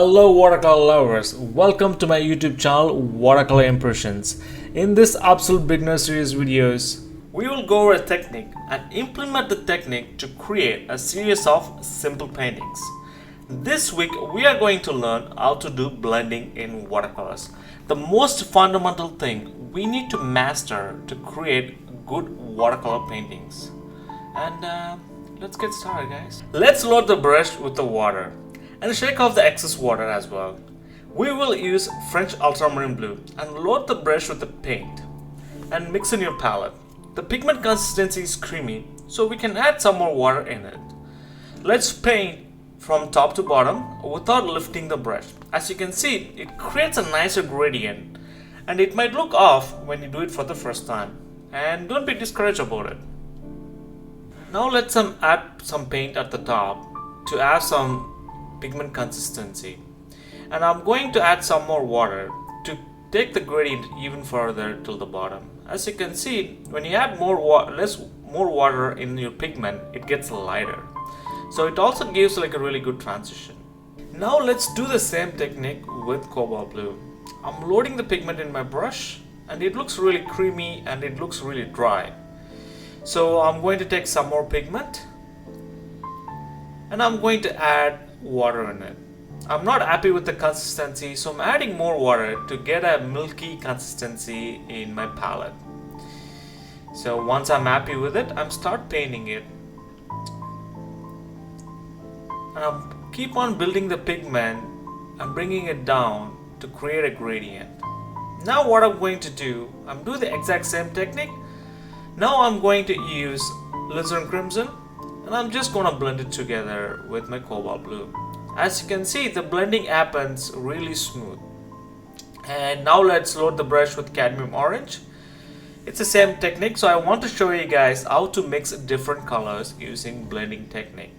Hello watercolor lovers, welcome to my YouTube channel Watercolor Impressions. In this Absolute Beginner Series videos, we will go over a technique and implement the technique to create a series of simple paintings. This week we are going to learn how to do blending in watercolors. The most fundamental thing we need to master to create good watercolor paintings. And let's get started, guys. Let's load the brush with the water and shake off the excess water as well. We will use French Ultramarine blue and load the brush with the paint and mix in your palette. The pigment consistency is creamy, so we can add some more water in it. Let's paint from top to bottom without lifting the brush. As you can see, it creates a nicer gradient and it might look off when you do it for the first time. And don't be discouraged about it. Now let's add some paint at the top to add some pigment consistency, and I'm going to add some more water to take the gradient even further till the bottom. As you can see, when you add more water in your pigment, it gets lighter, so it also gives like a really good transition. Now let's do the same technique with CobalBlue. I'm loading the pigment in my brush and it looks really creamy and it looks really dry, so I'm going to take some more pigment and I'm going to add water in it. I'm not happy with the consistency, so I'm adding more water to get a milky consistency in my palette. So once I'm happy with it, I'm start painting it. And I'll keep on building the pigment and bringing it down to create a gradient. Now what I'm going to do, I'm doing the exact same technique. Now I'm going to use Alizarin Crimson and I'm just going to blend it together with my CobalBlue. As you can see, the blending happens really smooth. And now let's load the brush with Cadmium Orange. It's the same technique, so I want to show you guys how to mix different colors using blending technique.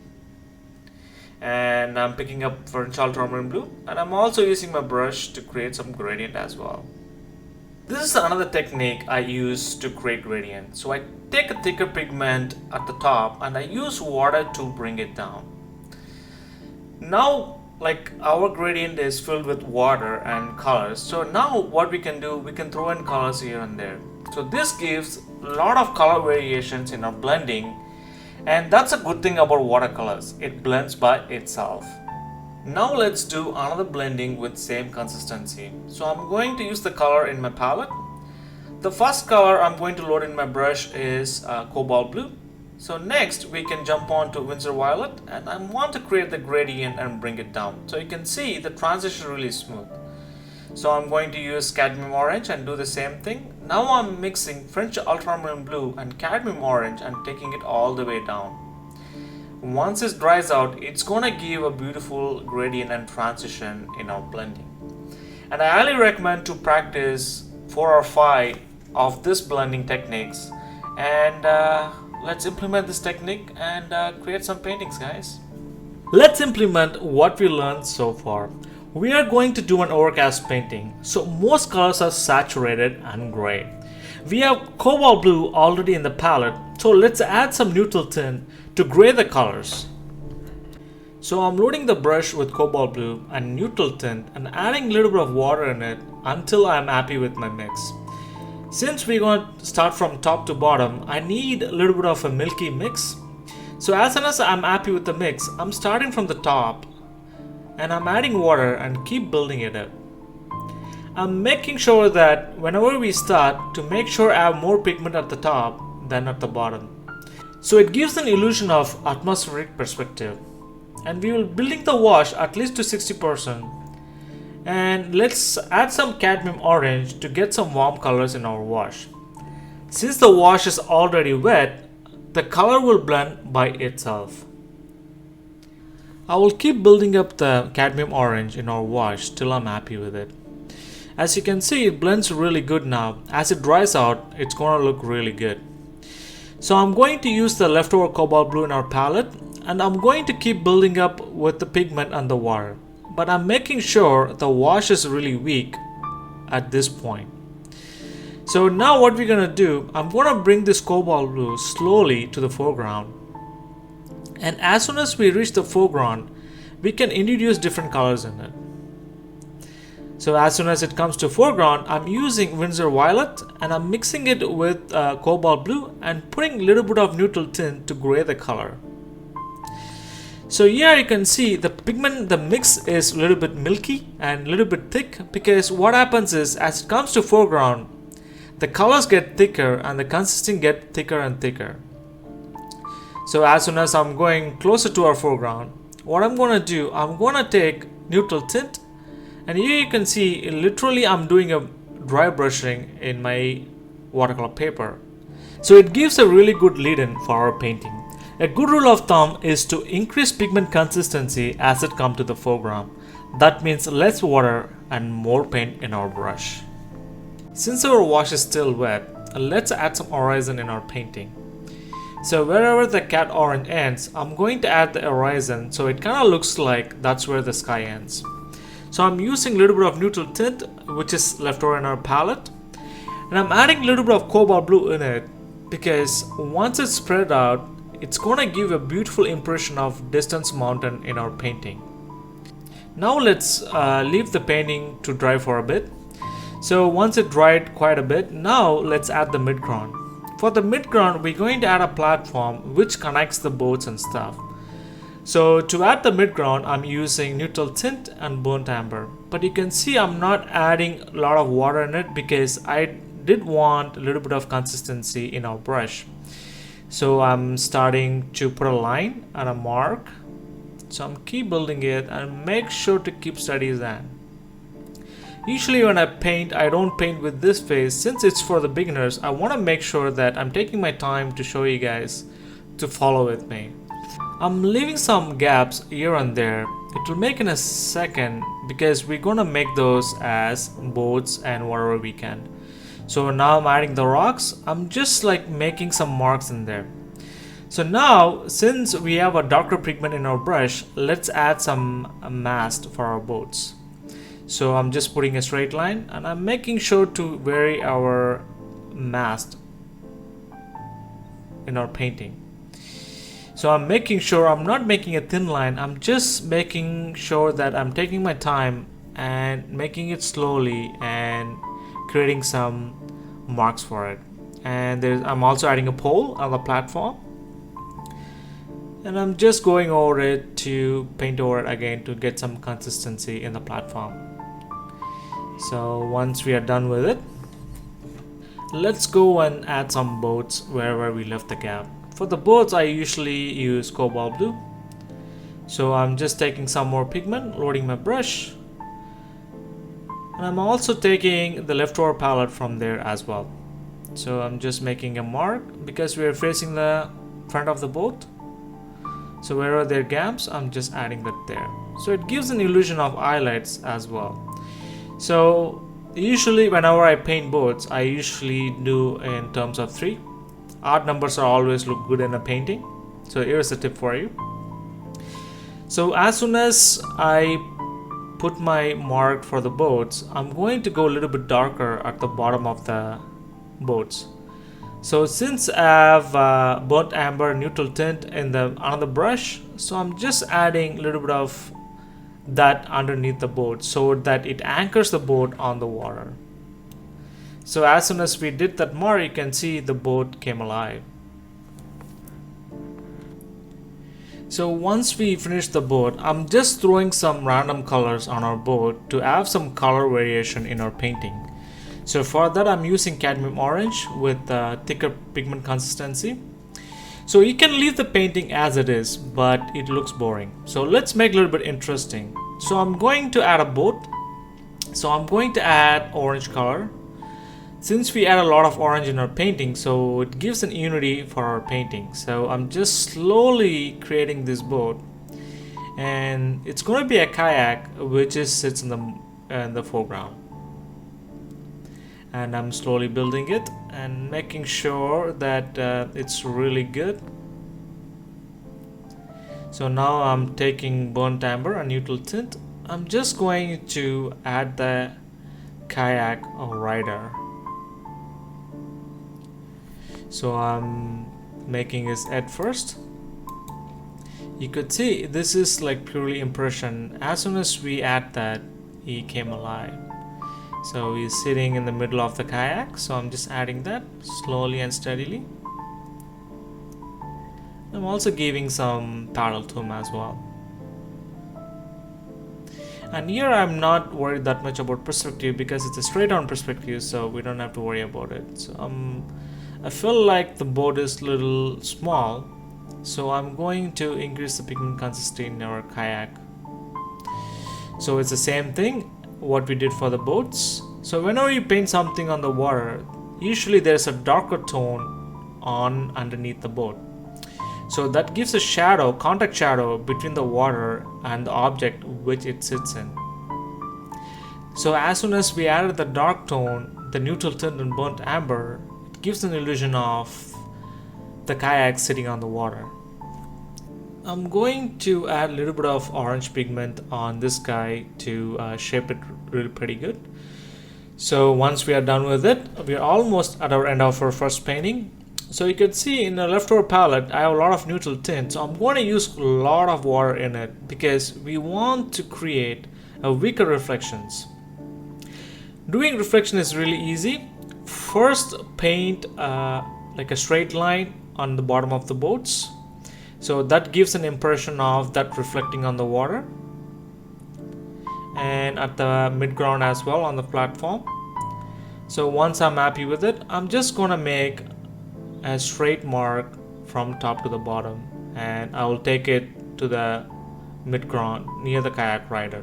And I'm picking up French Ultramarine blue and I'm also using my brush to create some gradient as well. This is another technique I use to create gradient. So I take a thicker pigment at the top and I use water to bring it down. Now like our gradient is filled with water and colors, so now what we can do, we can throw in colors here and there. So this gives a lot of color variations in our blending, and that's a good thing about watercolors, it blends by itself. Now let's do another blending with same consistency. So I'm going to use the color in my palette. The first color I'm going to load in my brush is CobalBlue. So next we can jump on to Winsor Violet and I want to create the gradient and bring it down. So you can see the transition really smooth. So I'm going to use Cadmium Orange and do the same thing. Now I'm mixing French Ultramarine blue and Cadmium Orange and taking it all the way down. Once it dries out, it's gonna give a beautiful gradient and transition in our blending. And I highly recommend to practice 4 or 5 of this blending techniques, and let's implement this technique and create some paintings, guys. Let's implement what we learned so far. We are going to do an overcast painting, so most colors are saturated and gray. We have CobalBlue already in the palette, so let's add some NeutralTint to gray the colors. So I'm loading the brush with CobalBlue and NeutralTint and adding a little bit of water in it until I'm happy with my mix. Since we're going to start from top to bottom, I need a little bit of a milky mix. So as soon as I'm happy with the mix, I'm starting from the top and I'm adding water and keep building it up. I'm making sure that whenever we start, to make sure I have more pigment at the top than at the bottom. So it gives an illusion of atmospheric perspective. And we will building the wash at least to 60%. And let's add some Cadmium Orange to get some warm colors in our wash. Since the wash is already wet, the color will blend by itself. I will keep building up the Cadmium Orange in our wash till I'm happy with it. As you can see, it blends really good now. As it dries out, it's gonna look really good. So I'm going to use the leftover CobalBlue in our palette and I'm going to keep building up with the pigment and the water. But I'm making sure the wash is really weak at this point. So now what we're gonna do, I'm gonna bring this CobalBlue slowly to the foreground. And as soon as we reach the foreground, we can introduce different colors in it. So as soon as it comes to foreground, I'm using Winsor Violet and I'm mixing it with CobalBlue and putting a little bit of neutral tint to gray the color. So here you can see the pigment, the mix is a little bit milky and a little bit thick, because what happens is as it comes to foreground, the colors get thicker and the consistency get thicker and thicker. So as soon as I'm going closer to our foreground, what I'm going to do, I'm going to take neutral tint, and here you can see literally I'm doing a dry brushing in my watercolor paper. So it gives a really good lead-in for our painting. A good rule of thumb is to increase pigment consistency as it comes to the foreground. That means less water and more paint in our brush. Since our wash is still wet, let's add some horizon in our painting. So wherever the cat orange ends, I'm going to add the horizon so it kind of looks like that's where the sky ends. So I'm using a little bit of neutral tint, which is left over in our palette, and I'm adding a little bit of CobalBlue in it, because once it's spread out, it's going to give a beautiful impression of distance mountain in our painting. Now let's leave the painting to dry for a bit. So once it dried quite a bit, now let's add the midground. For the midground, we're going to add a platform which connects the boats and stuff. So to add the midground, I'm using neutral tint and burnt amber. But you can see I'm not adding a lot of water in it because I did want a little bit of consistency in our brush. So I'm starting to put a line and a mark. So I'm keep building it and make sure to keep steady as that. Usually when I paint, I don't paint with this phase. Since it's for the beginners, I want to make sure that I'm taking my time to show you guys to follow with me. I'm leaving some gaps here and there. It will make in a second because we're gonna make those as boats and whatever we can. So now I'm adding the rocks. I'm just like making some marks in there. So now, since we have a darker pigment in our brush, let's add some mast for our boats. So I'm just putting a straight line and I'm making sure to vary our mast in our painting. So I'm making sure I'm not making a thin line, I'm just making sure that I'm taking my time and making it slowly and creating some marks for it. And I'm also adding a pole on the platform, and I'm just going over it to paint over it again to get some consistency in the platform. So once we are done with it, let's go and add some boats wherever we left the gap. For the boats, I usually use CobalBlue. So I'm just taking some more pigment, loading my brush, and I'm also taking the leftover palette from there as well. So I'm just making a mark because we're facing the front of the boat. So wherever there are gaps, I'm just adding that there. So it gives an illusion of highlights as well. So usually whenever I paint boats, I usually do in terms of 3. Odd numbers are always look good in a painting. So here's a tip for you. So as soon as I put my mark for the boats, I'm going to go a little bit darker at the bottom of the boats. So since I have burnt amber neutral tint in the another brush, so I'm just adding a little bit of that underneath the boat so that it anchors the boat on the water. So as soon as we did that mark, you can see the boat came alive. So once we finish the boat, I'm just throwing some random colors on our boat to have some color variation in our painting. So for that, I'm using Cadmium Orange with thicker pigment consistency. So you can leave the painting as it is, but it looks boring. So let's make it a little bit interesting. So I'm going to add a boat. So I'm going to add orange color. Since we add a lot of orange in our painting, so it gives an unity for our painting. So I'm just slowly creating this boat, and it's going to be a kayak which sits in the foreground. And I'm slowly building it and making sure that it's really good. So now I'm taking burnt amber and neutral tint. I'm just going to add the kayak rider. So I'm making his head first. You could see this is like purely impression. As soon as we add that, he came alive. So he's sitting in the middle of the kayak, so I'm just adding that slowly and steadily. I'm also giving some parallel to him as well. And here I'm not worried that much about perspective because it's a straight on perspective, so we don't have to worry about it. So I feel like the boat is a little small, so I'm going to increase the pigment consistency in our kayak. So it's the same thing what we did for the boats. So whenever you paint something on the water, usually there's a darker tone on underneath the boat. So that gives a shadow, contact shadow between the water and the object which it sits in. So as soon as we added the dark tone, the neutral tint and burnt amber, it gives an illusion of the kayak sitting on the water. I'm going to add a little bit of orange pigment on this guy to shape it really pretty good. So once we are done with it, we are almost at our end of our first painting. So you can see in the leftover palette, I have a lot of neutral tint. So I'm going to use a lot of water in it because we want to create a weaker reflections. Doing reflection is really easy. First, paint like a straight line on the bottom of the boats. So that gives an impression of that reflecting on the water. And at the midground as well on the platform. So once I'm happy with it, I'm just going to make a straight mark from top to the bottom, and I will take it to the midground near the kayak rider.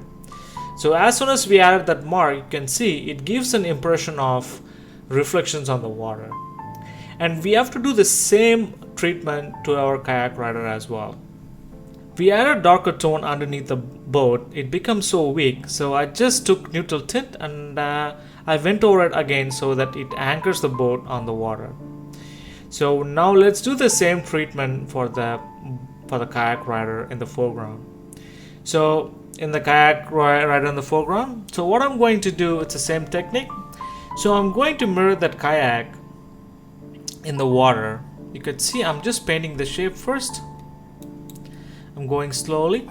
So as soon as we added that mark, you can see it gives an impression of reflections on the water. And we have to do the same treatment to our kayak rider as well. We added darker tone underneath the boat, it becomes so weak, so I just took neutral tint and I went over it again so that it anchors the boat on the water. So now let's do the same treatment for the kayak rider in the foreground. So in the kayak rider in the foreground, so what I'm going to do, it's the same technique. So I'm going to mirror that kayak in the water. You could see I'm just painting the shape first. I'm going slowly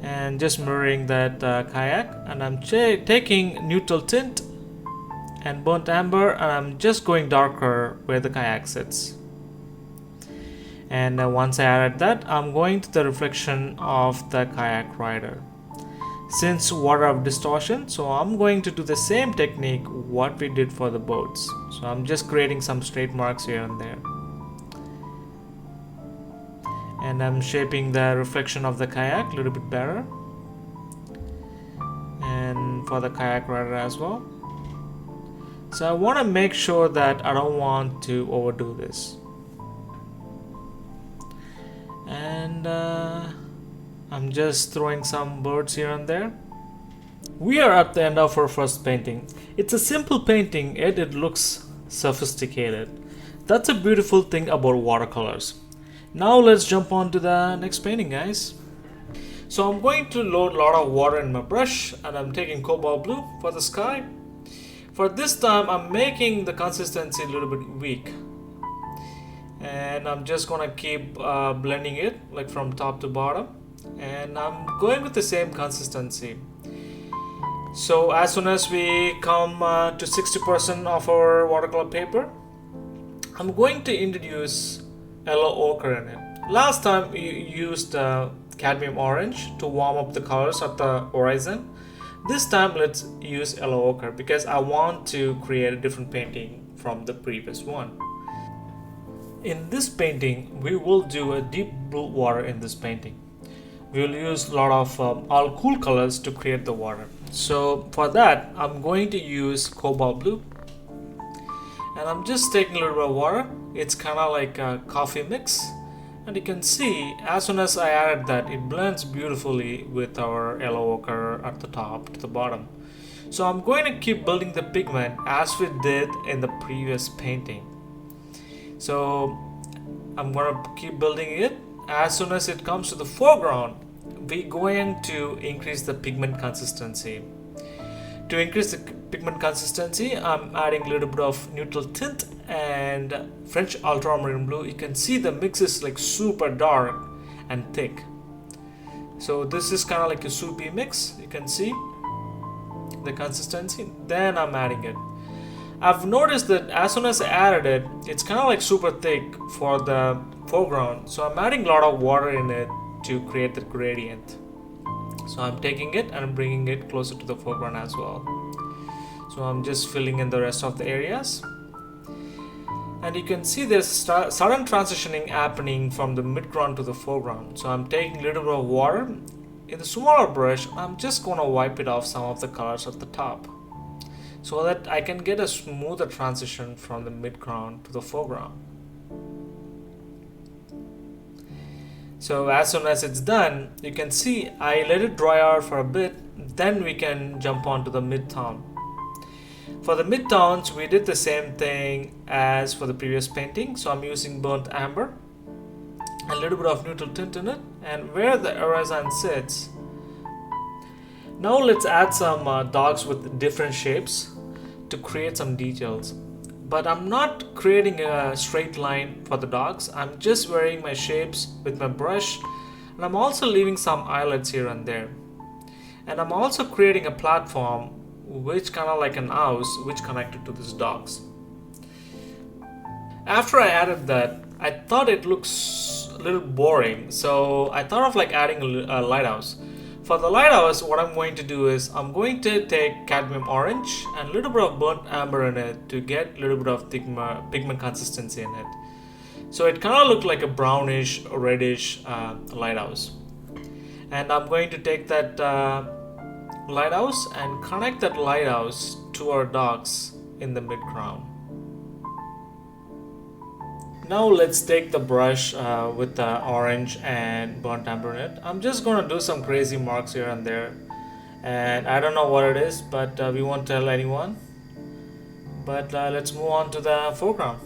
and just mirroring that kayak, and I'm taking neutral tint and burnt amber, and I'm just going darker where the kayak sits. And once I added that, I'm going to the reflection of the kayak rider. Since water have distortion, so I'm going to do the same technique what we did for the boats. So I'm just creating some straight marks here and there. And I'm shaping the reflection of the kayak a little bit better. And for the kayak rider as well. So I want to make sure that I don't want to overdo this. And I'm just throwing some birds here and there. We are at the end of our first painting. It's a simple painting, yet it looks sophisticated. That's a beautiful thing about watercolors. Now let's jump on to the next painting, guys. So I'm going to load a lot of water in my brush, and I'm taking CobalBlue for the sky. For this time, I'm making the consistency a little bit weak. And I'm just gonna keep blending it like from top to bottom. And I'm going with the same consistency. So as soon as we come to 60% of our watercolor paper, I'm going to introduce yellow ochre in it. Last time we used cadmium orange to warm up the colors at the horizon. This time let's use yellow ochre because I want to create a different painting from the previous one. In this painting, we will do a deep blue water in this painting. We will use a lot of all cool colors to create the water. So for that, I'm going to use CobalBlue. And I'm just taking a little bit of water. It's kind of like a coffee mix. And you can see, as soon as I added that, it blends beautifully with our yellow ochre at the top to the bottom. So I'm going to keep building the pigment as we did in the previous painting. So I'm going to keep building it. As soon as it comes to the foreground, we're going to increase the pigment consistency. To increase the pigment consistency, I'm adding a little bit of neutral tint and French Ultramarine blue. You can see the mix is like super dark and thick. So this is kind of like a soupy mix, you can see. the consistency, then I'm adding it. I've noticed that as soon as I added it, it's kind of like super thick for the foreground, so I'm adding a lot of water in it to create the gradient. So I'm taking it and I'm bringing it closer to the foreground as well. So I'm just filling in the rest of the areas. And you can see there's sudden transitioning happening from the midground to the foreground. So I'm taking a little bit of water. In the smaller brush, I'm just going to wipe it off some of the colors at the top, so that I can get a smoother transition from the midground to the foreground. So as soon as it's done, you can see I let it dry out for a bit, then we can jump on to the midtone. For the midtones, we did the same thing as for the previous painting. So I'm using burnt amber, a little bit of neutral tint in it, and where the horizon sits. Now let's add some dogs with different shapes to create some details. But I'm not creating a straight line for the dogs. I'm just varying my shapes with my brush, and I'm also leaving some eyelets here and there. And I'm also creating a platform which kind of like an house which connected to these dogs. After I added that, I thought it looks a little boring, so I thought of like adding a lighthouse. For the lighthouse, what I'm going to do is I'm going to take cadmium orange and a little bit of burnt amber in it to get a little bit of pigment consistency in it. So it kind of looked like a brownish, reddish lighthouse. And I'm going to take that lighthouse and connect that lighthouse to our dogs in the midground. Now let's take the brush with the orange and burnt amber in it. I'm just going to do some crazy marks here and there, and I don't know what it is, but we won't tell anyone. But let's move on to the foreground.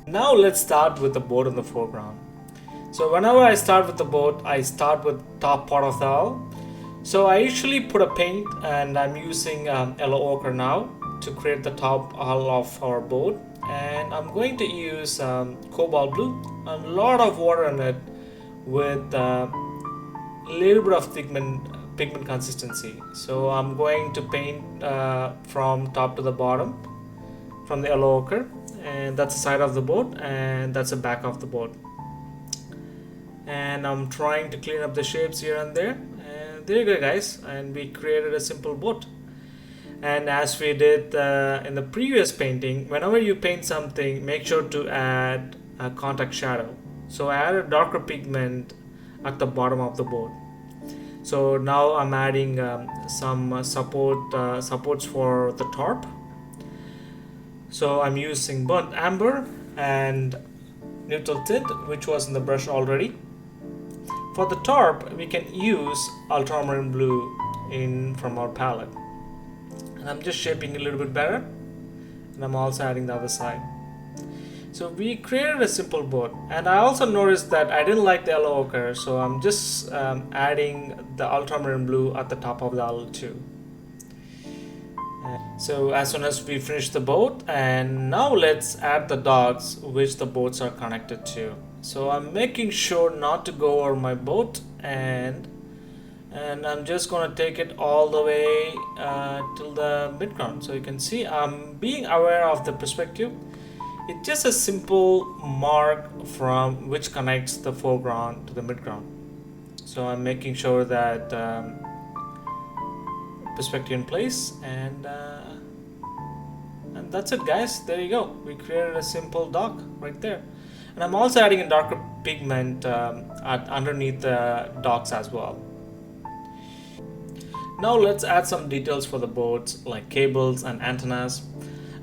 Now let's start with the boat in the foreground. So whenever I start with the boat, I start with top part of the hull. So I usually put a paint, and I'm using yellow ochre now to create the top hull of our boat. And I'm going to use CobalBlue, a lot of water in it with a little bit of pigment consistency. So I'm going to paint from top to the bottom from the yellow ochre, and that's the side of the boat and that's the back of the boat. And I'm trying to clean up the shapes here and there, and there you go guys, and we created a simple boat. And as we did in the previous painting, whenever you paint something, make sure to add a contact shadow. So I added darker pigment at the bottom of the boat. So now I'm adding some supports for the tarp. So I'm using burnt amber and NeutralTint, which was in the brush already. For the tarp, we can use Ultramarine blue from our palette. And I'm just shaping a little bit better, and I'm also adding the other side. So we created a simple boat, and I also noticed that I didn't like the yellow ochre, so I'm just adding the ultramarine blue at the top of the hull too. So as soon as we finish the boat, and now let's add the dogs which the boats are connected to. So I'm making sure not to go over my boat, and I'm just going to take it all the way till the midground. So you can see I'm being aware of the perspective. It's just a simple mark from which connects the foreground to the midground. So I'm making sure that perspective in place, and that's it guys. There you go. We created a simple dog right there. And I'm also adding a darker pigment underneath the dogs as well. Now let's add some details for the boats like cables and antennas.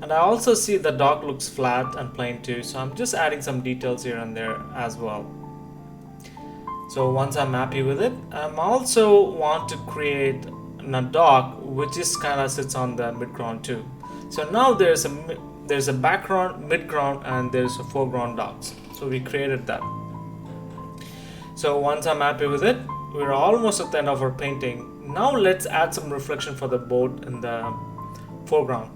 And I also see the dock looks flat and plain too, so I'm just adding some details here and there as well. So once I'm happy with it, I'm also want to create a dock which is kind of sits on the midground too. So now there's a background, midground, and there's a foreground docks. So we created that. So once I'm happy with it, we're almost at the end of our painting. Now let's add some reflection for the boat in the foreground.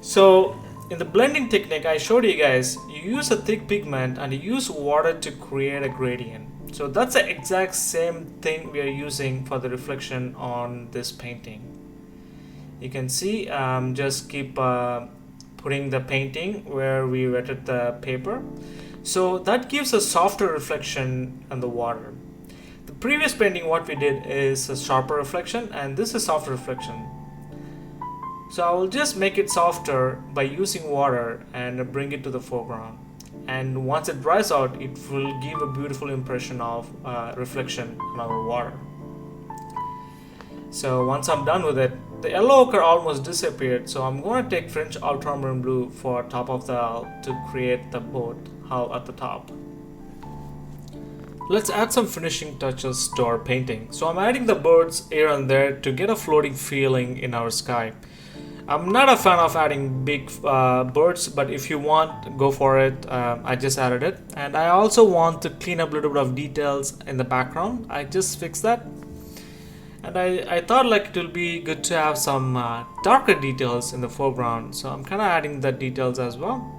So in the blending technique I showed you guys, you use a thick pigment and you use water to create a gradient. So that's the exact same thing we are using for the reflection on this painting. You can see just keep putting the painting where we wetted the paper. So that gives a softer reflection on the water. The previous painting what we did is a sharper reflection, and this is soft reflection. So I will just make it softer by using water and bring it to the foreground. And once it dries out, it will give a beautiful impression of reflection on our water. So once I'm done with it, the yellow ochre almost disappeared, so I'm going to take French Ultramarine blue for top of the hull to create the boat hull at the top. Let's add some finishing touches to our painting. So I'm adding the birds here and there to get a floating feeling in our sky. I'm not a fan of adding big birds, but if you want, go for it. I just added it. And I also want to clean up a little bit of details in the background. I just fixed that. And I thought like it will be good to have some darker details in the foreground. So I'm kind of adding the details as well.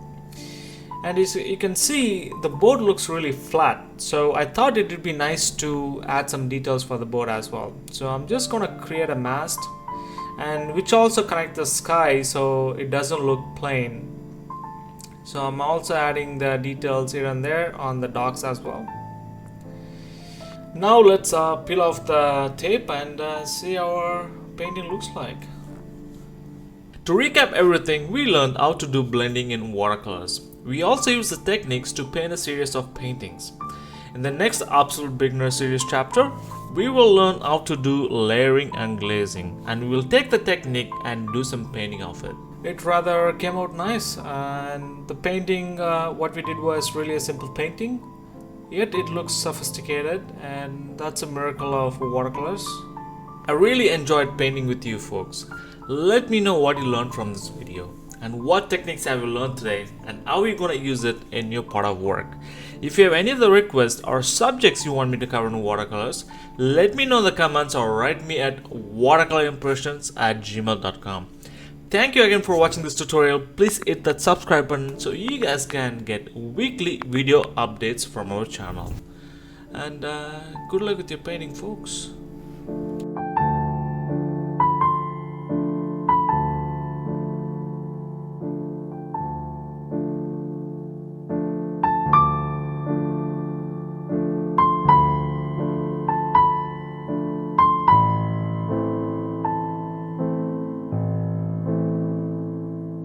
And you can see the board looks really flat. So I thought it would be nice to add some details for the board as well. So I'm just going to create a mast, and which also connect the sky so it doesn't look plain. So I'm also adding the details here and there on the docks as well. Now let's peel off the tape and see how our painting looks like. To recap everything, we learned how to do blending in watercolors. We also use the techniques to paint a series of paintings. In the next Absolute Beginner Series chapter, we will learn how to do layering and glazing, and we will take the technique and do some painting of it. It rather came out nice, and the painting, what we did was really a simple painting, yet it looks sophisticated, and that's a miracle of watercolors. I really enjoyed painting with you folks. Let me know what you learned from this video, and what techniques have you learned today, and how you're going to use it in your part of work. If you have any other requests or subjects you want me to cover in watercolors, let me know in the comments or write me at watercolorimpressions@gmail.com. Thank you again for watching this tutorial. Please hit that subscribe button so you guys can get weekly video updates from our channel. And good luck with your painting, folks.